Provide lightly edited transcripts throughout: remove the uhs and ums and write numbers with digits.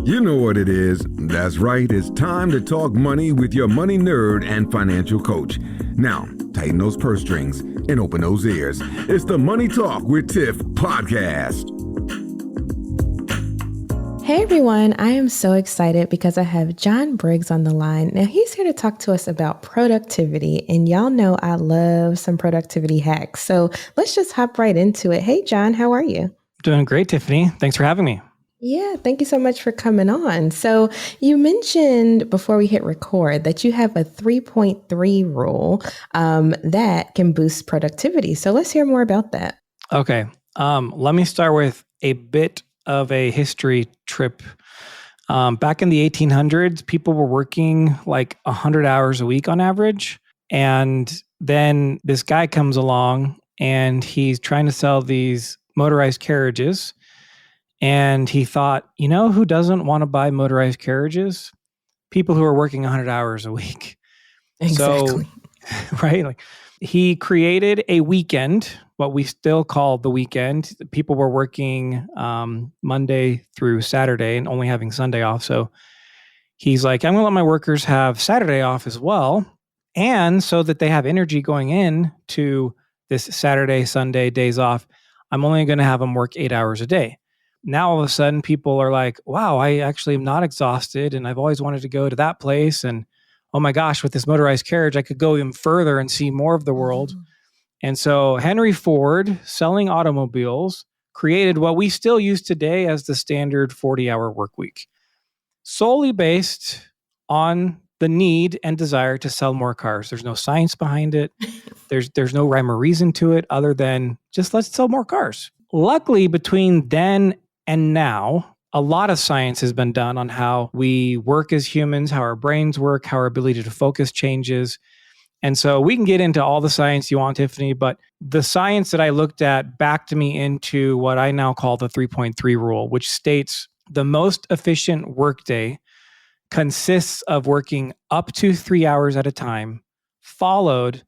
You know what it is. That's right. It's time to talk money with your money nerd and financial coach. Now, tighten those purse strings and open those ears. It's the Money Talk with Tiff podcast. Hey everyone, I am so excited because I have John Briggs on the line. Now he's here to talk to us about productivity, and y'all know I love some productivity hacks. So let's just hop right into it. Hey John, how are you? Doing great, Tiffany. Thanks for having me. Yeah, thank you so much for coming on. So you mentioned before we hit record that you have a 3.3 rule that can boost productivity. So let's hear more about that. Okay. Let me start with a bit of a history trip. Back in the 1800s, people were working like 100 hours a week on average. And then this guy comes along and he's trying to sell these motorized carriages. And he thought, you know, who doesn't want to buy motorized carriages? People who are working 100 hours a week. Exactly. So, right? Like he created a weekend, what we still call the weekend. People were working Monday through Saturday and only having Sunday off. So he's like, I'm going to let my workers have Saturday off as well. And so that they have energy going in to this Saturday, Sunday days off, I'm only going to have them work 8 hours a day. Now, all of a sudden, people are like, wow, I actually am not exhausted. And I've always wanted to go to that place. And oh my gosh, with this motorized carriage, I could go even further and see more of the world. Mm-hmm. And so Henry Ford, selling automobiles, created what we still use today as the standard 40-hour work week, solely based on the need and desire to sell more cars. There's no science behind it. There's no rhyme or reason to it other than just let's sell more cars. Luckily, between then and now, a lot of science has been done on how we work as humans, how our brains work, how our ability to focus changes. And so we can get into all the science you want, Tiffany, but the science that I looked at backed me into what I now call the 3.3 rule, which states the most efficient workday consists of working up to 3 hours at a time, followed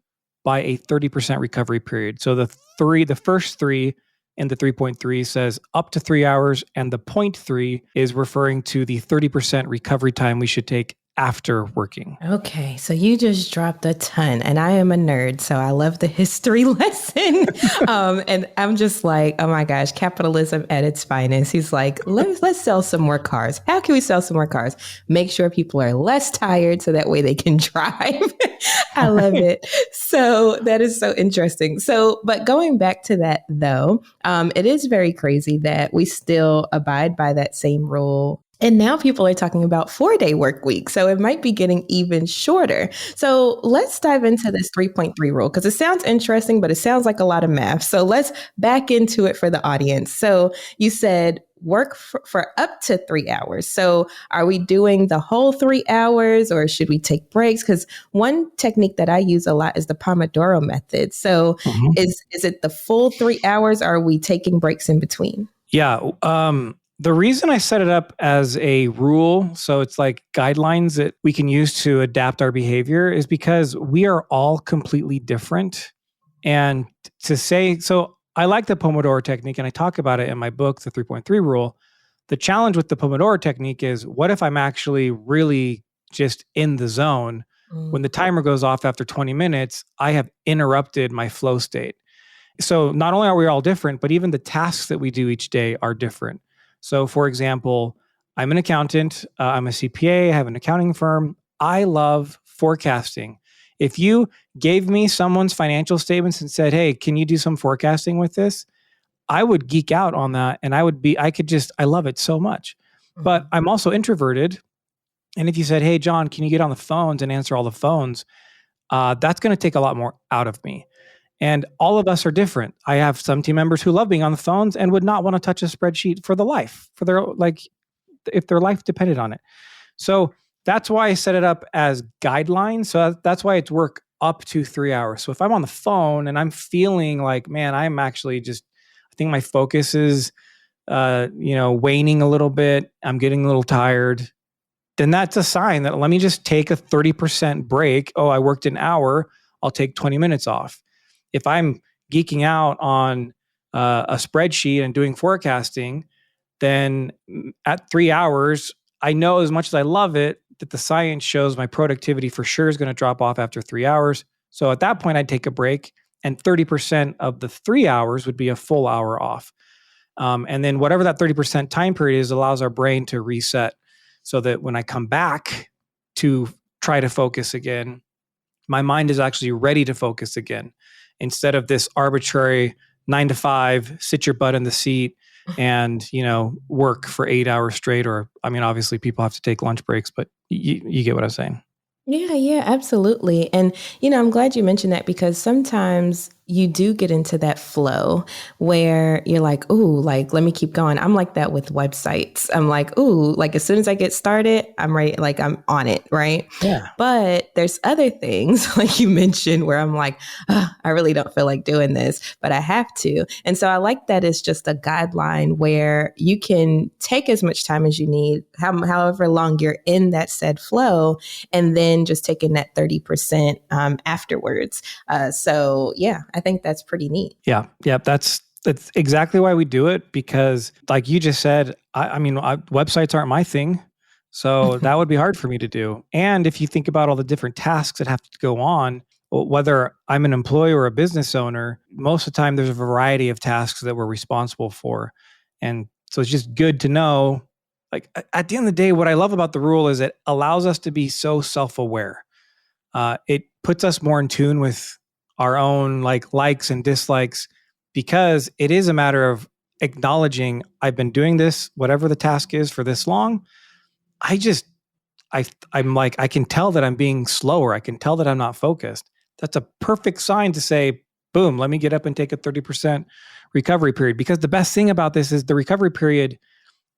by a 30% recovery period. So the first three in the 3.3 says up to 3 hours, and the 0.3 is referring to the 30% recovery time we should take after working. Okay, so you just dropped a ton, and I am a nerd, so I love the history lesson. And I'm just like, oh my gosh, capitalism at its finest. He's like, let's sell some more cars. How can we sell some more cars? Make sure people are less tired so that way they can drive. I love it. So that is so interesting. So, but going back to that though, it is very crazy that we still abide by that same rule. And now people are talking about 4-day work week. So it might be getting even shorter. So let's dive into this 3.3 rule because it sounds interesting, but it sounds like a lot of math. So let's back into it for the audience. So you said work for up to 3 hours. So are we doing the whole 3 hours or should we take breaks? Because one technique that I use a lot is the Pomodoro method. So is it the full 3 hours or are we taking breaks in between? Yeah. The reason I set it up as a rule, so it's like guidelines that we can use to adapt our behavior, is because we are all completely different. And to say, so I like the Pomodoro technique and I talk about it in my book, The 3.3 Rule. The challenge with the Pomodoro technique is what if I'm actually really just in the zone? When the timer goes off after 20 minutes, I have interrupted my flow state. So not only are we all different, but even the tasks that we do each day are different. So for example, I'm an accountant, I'm a CPA, I have an accounting firm. I love forecasting. If you gave me someone's financial statements and said, hey, can you do some forecasting with this? I would geek out on that. And I love it so much. But I'm also introverted. And if you said, hey, John, can you get on the phones and answer all the phones? That's going to take a lot more out of me. And all of us are different. I have some team members who love being on the phones and would not want to touch a spreadsheet for if their life depended on it. So that's why I set it up as guidelines. So that's why it's work up to 3 hours. So if I'm on the phone and I'm feeling like, man, I'm actually I think my focus is, waning a little bit. I'm getting a little tired. Then that's a sign that let me just take a 30% break. Oh, I worked an hour. I'll take 20 minutes off. If I'm geeking out on a spreadsheet and doing forecasting, then at 3 hours, I know as much as I love it, that the science shows my productivity for sure is going to drop off after 3 hours. So at that point, I'd take a break, and 30% of the 3 hours would be a full hour off. And then whatever that 30% time period is allows our brain to reset so that when I come back to try to focus again, my mind is actually ready to focus again, instead of this arbitrary 9 to 5, sit your butt in the seat and, work for 8 hours straight. Or, obviously people have to take lunch breaks, but you get what I'm saying. Yeah, absolutely. And, I'm glad you mentioned that, because sometimes you do get into that flow where you're like, ooh, like, let me keep going. I'm like that with websites. I'm like, ooh, like as soon as I get started, I'm ready. Like I'm on it. Right. Yeah. But there's other things like you mentioned where I'm like, I really don't feel like doing this, but I have to. And so I like that it's just a guideline where you can take as much time as you need, however long you're in that said flow, and then just taking that 30% afterwards. So yeah, I think that's pretty neat. Yeah. That's exactly why we do it, because like you just said, websites aren't my thing. So that would be hard for me to do. And if you think about all the different tasks that have to go on, whether I'm an employee or a business owner, most of the time there's a variety of tasks that we're responsible for. And so it's just good to know, like at the end of the day, what I love about the rule is it allows us to be so self-aware. It puts us more in tune with our own likes and dislikes, because it is a matter of acknowledging I've been doing this, whatever the task is, for this long. I'm like, I can tell that I'm being slower. I can tell that I'm not focused. That's a perfect sign to say, boom, let me get up and take a 30% recovery period. Because the best thing about this is the recovery period,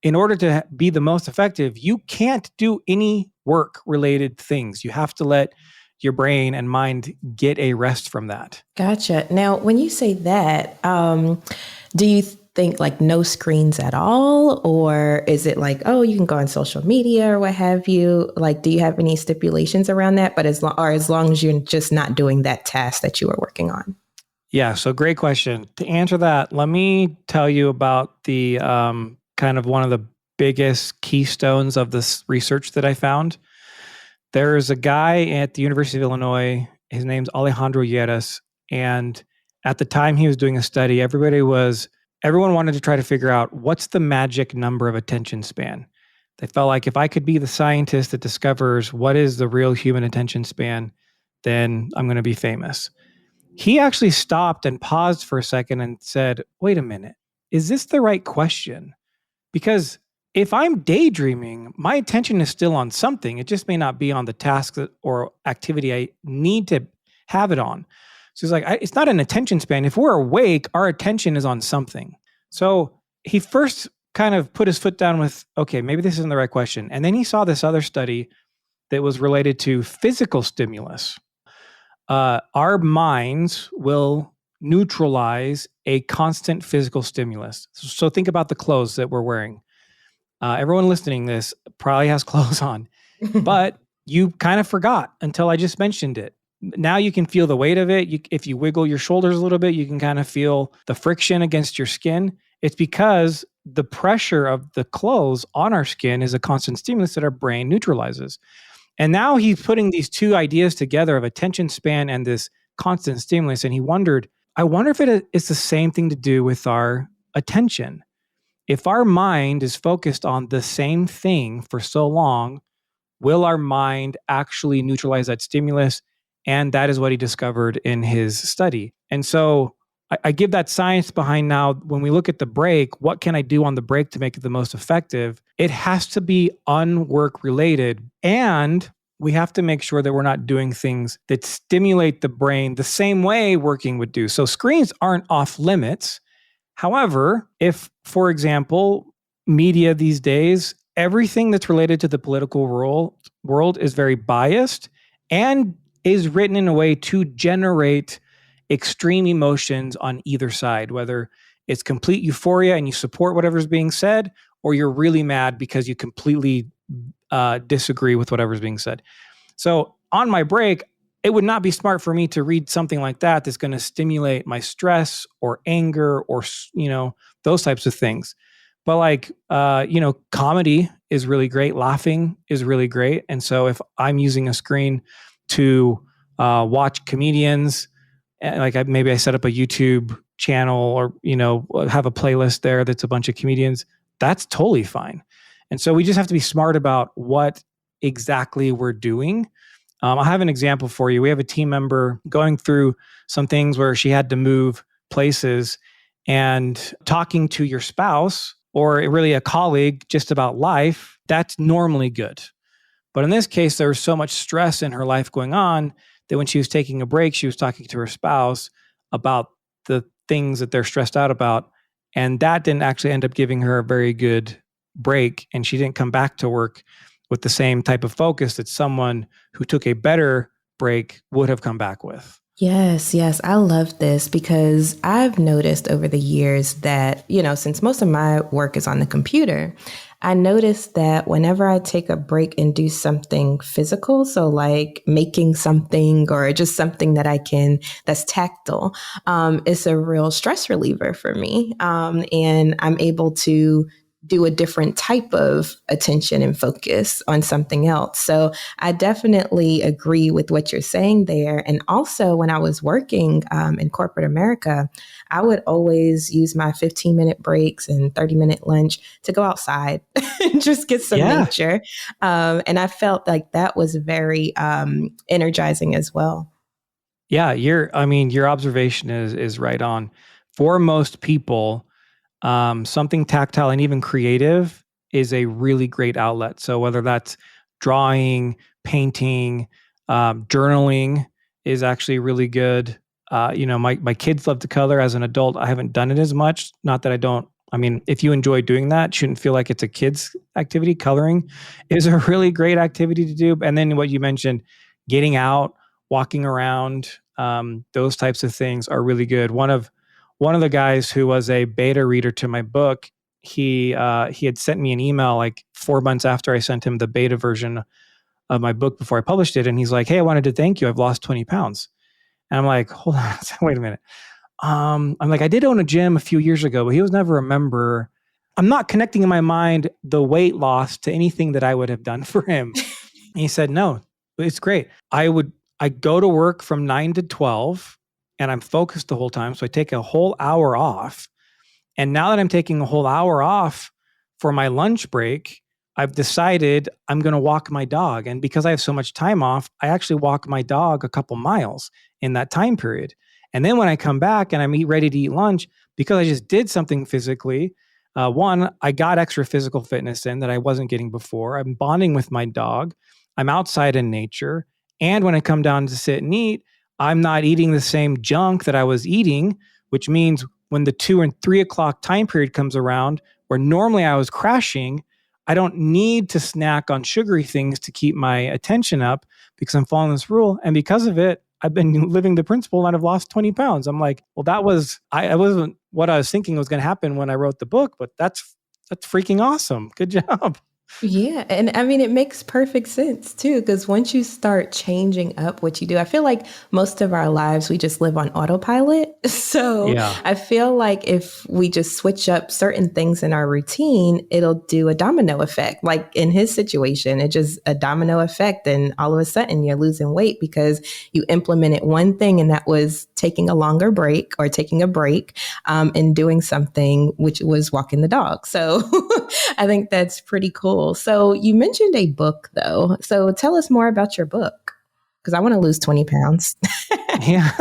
in order to be the most effective, you can't do any work related things. You have to let your brain and mind get a rest from that. Gotcha. Now, when you say that, do you think like no screens at all? Or is it like, oh, you can go on social media or what have you? Like, do you have any stipulations around that? But as long as you're just not doing that task that you were working on? Yeah. So great question. To answer that, let me tell you about the kind of one of the biggest keystones of this research that I found. There's a guy at the University of Illinois. His name's Alejandro Lleras. And at the time he was doing a study, everyone wanted to try to figure out what's the magic number of attention span. They felt like if I could be the scientist that discovers what is the real human attention span, then I'm going to be famous. He actually stopped and paused for a second and said, wait a minute, is this the right question? Because if I'm daydreaming, my attention is still on something. It just may not be on the task or activity I need to have it on. So he's like, it's not an attention span. If we're awake, our attention is on something. So he first kind of put his foot down with, okay, maybe this isn't the right question. And then he saw this other study that was related to physical stimulus. Our minds will neutralize a constant physical stimulus. So think about the clothes that we're wearing. Everyone listening to this probably has clothes on, but you kind of forgot until I just mentioned it. Now you can feel the weight of it. If you wiggle your shoulders a little bit, you can kind of feel the friction against your skin. It's because the pressure of the clothes on our skin is a constant stimulus that our brain neutralizes. And now he's putting these two ideas together of attention span and this constant stimulus. And he wondered, I wonder if it's the same thing to do with our attention. If our mind is focused on the same thing for so long, will our mind actually neutralize that stimulus? And that is what he discovered in his study. And so I give that science behind now. When we look at the break, what can I do on the break to make it the most effective? It has to be unwork related. And we have to make sure that we're not doing things that stimulate the brain the same way working would do. So screens aren't off limits. However, if, for example, media these days, everything that's related to the political world is very biased and is written in a way to generate extreme emotions on either side, whether it's complete euphoria and you support whatever's being said, or you're really mad because you completely disagree with whatever's being said. So on my break, it would not be smart for me to read something like that that's going to stimulate my stress or anger or, those types of things. But comedy is really great. Laughing is really great. And so if I'm using a screen to watch comedians, like maybe I set up a YouTube channel or, have a playlist there that's a bunch of comedians, that's totally fine. And so we just have to be smart about what exactly we're doing. I'll have an example for you. We have a team member going through some things where she had to move places, and talking to your spouse or really a colleague just about life, that's normally good. But in this case, there was so much stress in her life going on that when she was taking a break, she was talking to her spouse about the things that they're stressed out about. And that didn't actually end up giving her a very good break. And she didn't come back to work with the same type of focus that someone who took a better break would have come back with. Yes, yes. I love this because I've noticed over the years that, since most of my work is on the computer, I noticed that whenever I take a break and do something physical, so like making something or just something that's tactile, it's a real stress reliever for me. And I'm able to do a different type of attention and focus on something else. So I definitely agree with what you're saying there. And also when I was working in corporate America, I would always use my 15-minute breaks and 30-minute lunch to go outside and just get some nature. And I felt like that was very energizing as well. Yeah, your observation is right on. For most people, something tactile and even creative is a really great outlet. So whether that's drawing, painting, journaling is actually really good. My kids love to color. As an adult, I haven't done it as much. Not that I don't. I mean, if you enjoy doing that, it shouldn't feel like it's a kid's activity. Coloring is a really great activity to do. And then what you mentioned, getting out, walking around, those types of things are really good. One of the guys who was a beta reader to my book, he had sent me an email like 4 months after I sent him the beta version of my book before I published it. And he's like, "Hey, I wanted to thank you. I've lost 20 pounds. And I'm like, hold on, wait a minute. I'm like, I did own a gym a few years ago, but he was never a member. I'm not connecting in my mind the weight loss to anything that I would have done for him. And he said, no, it's great. I go to work from 9 to 12 and I'm focused the whole time. So I take a whole hour off. And now that I'm taking a whole hour off for my lunch break, I've decided I'm going to walk my dog. And because I have so much time off, I actually walk my dog a couple miles in that time period. And then when I come back and I'm ready to eat lunch, because I just did something physically, one, I got extra physical fitness in that I wasn't getting before. I'm bonding with my dog. I'm outside in nature. And when I come down to sit and eat, I'm not eating the same junk that I was eating, which means when the 2 and 3 o'clock time period comes around, where normally I was crashing, I don't need to snack on sugary things to keep my attention up because I'm following this rule. And because of it, I've been living the principle and I've lost 20 pounds. I'm like, well, that was, I wasn't what I was thinking was going to happen when I wrote the book, but that's freaking awesome. Good job. Yeah. And I mean, it makes perfect sense too, because once you start changing up what you do, I feel like most of our lives, we just live on autopilot. So Yeah. I feel like if we just switch up certain things in our routine, it'll do a domino effect. Like in his situation, it just a domino effect. And all of a sudden you're losing weight because you implemented one thing, and that was taking a longer break or taking a break and doing something, which was walking the dog. So I think that's pretty cool. So you mentioned a book though. So tell us more about your book, because I want to lose 20 pounds. Yeah.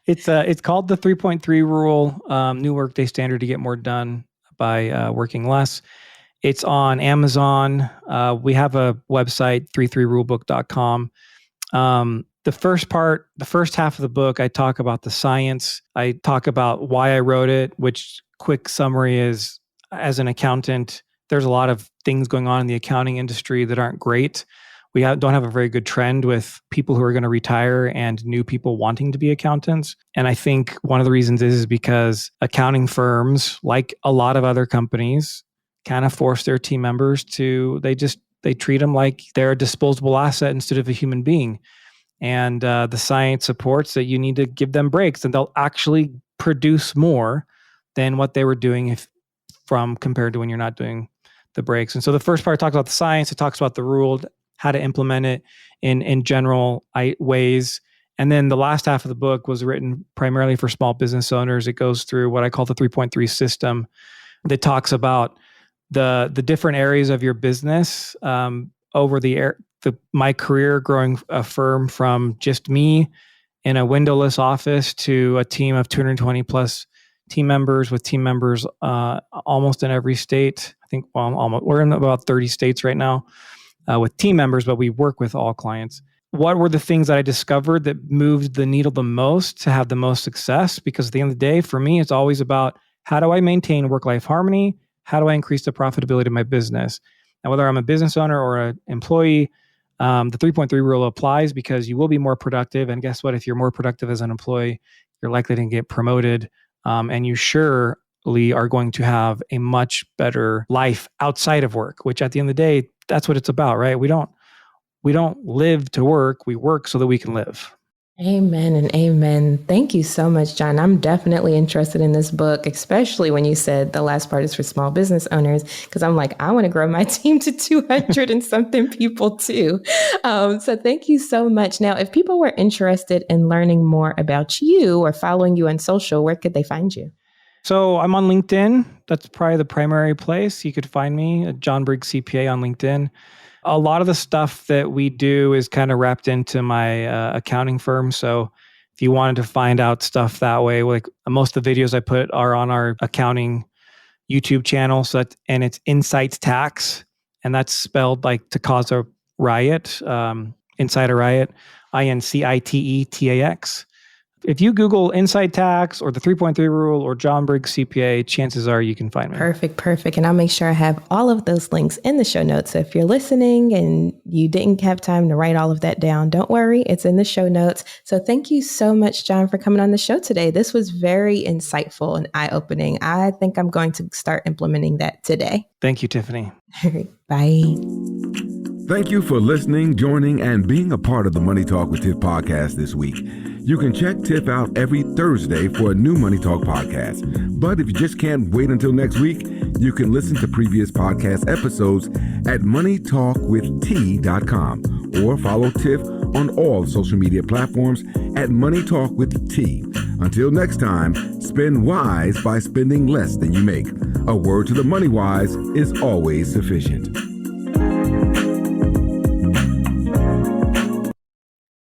It's called The 3.3 Rule, New Workday Standard to Get More Done by Working Less. It's on Amazon. We have a website, 33rulebook.com. The first half of the book, I talk about the science. I talk about why I wrote it, which quick summary is, as an accountant, there's a lot of things going on in the accounting industry that aren't great. We don't have a very good trend with people who are going to retire and new people wanting to be accountants. And I think one of the reasons is because accounting firms, like a lot of other companies, kind of force their team members to, they treat them like they're a disposable asset instead of a human being. And the science supports that you need to give them breaks, and they'll actually produce more than what they were doing compared to when you're not doing the breaks. And so the first part talks about the science, it talks about the rule, how to implement it in general ways. And then the last half of the book was written primarily for small business owners. It goes through what I call the 3.3 system that talks about the different areas of your business over my career, growing a firm from just me in a windowless office to a team of 220 plus team members, with team members almost in every state. I think we're in about 30 states right now with team members, but we work with all clients. What were the things that I discovered that moved the needle the most to have the most success? Because at the end of the day, for me, it's always about how do I maintain work-life harmony? How do I increase the profitability of my business? And whether I'm a business owner or an employee, the 3.3 rule applies because you will be more productive. And guess what? If you're more productive as an employee, you're likely to get promoted. And you surely are going to have a much better life outside of work, which at the end of the day, that's what it's about, right? We don't live to work. We work so that we can live. Amen and amen. Thank you so much, John. I'm definitely interested in this book, especially when you said the last part is for small business owners, because I'm like, I want to grow my team to 200 and something people too. So thank you so much. Now, if people were interested in learning more about you or following you on social, where could they find you? So I'm on LinkedIn. That's probably the primary place you could find me, John Briggs CPA on LinkedIn. A lot of the stuff that we do is kind of wrapped into my accounting firm. So if you wanted to find out stuff that way, like most of the videos I put are on our accounting YouTube channel. And it's Insights Tax, and that's spelled like to cause a riot, Inside a Riot, INCITETAX. If you Google Inside Tax or the 3.3 rule or John Briggs CPA, chances are you can find me. Perfect. And I'll make sure I have all of those links in the show notes. So if you're listening and you didn't have time to write all of that down, don't worry, it's in the show notes. So thank you so much, John, for coming on the show today. This was very insightful and eye-opening. I think I'm going to start implementing that today. Thank you, Tiffany. All right, bye. Thank you for listening, joining, and being a part of the Money Talk with Tiff podcast this week. You can check Tiff out every Thursday for a new Money Talk podcast. But if you just can't wait until next week, you can listen to previous podcast episodes at moneytalkwitht.com or follow Tiff on all social media platforms at Money Talk with T. Until next time, spend wise by spending less than you make. A word to the money wise is always sufficient.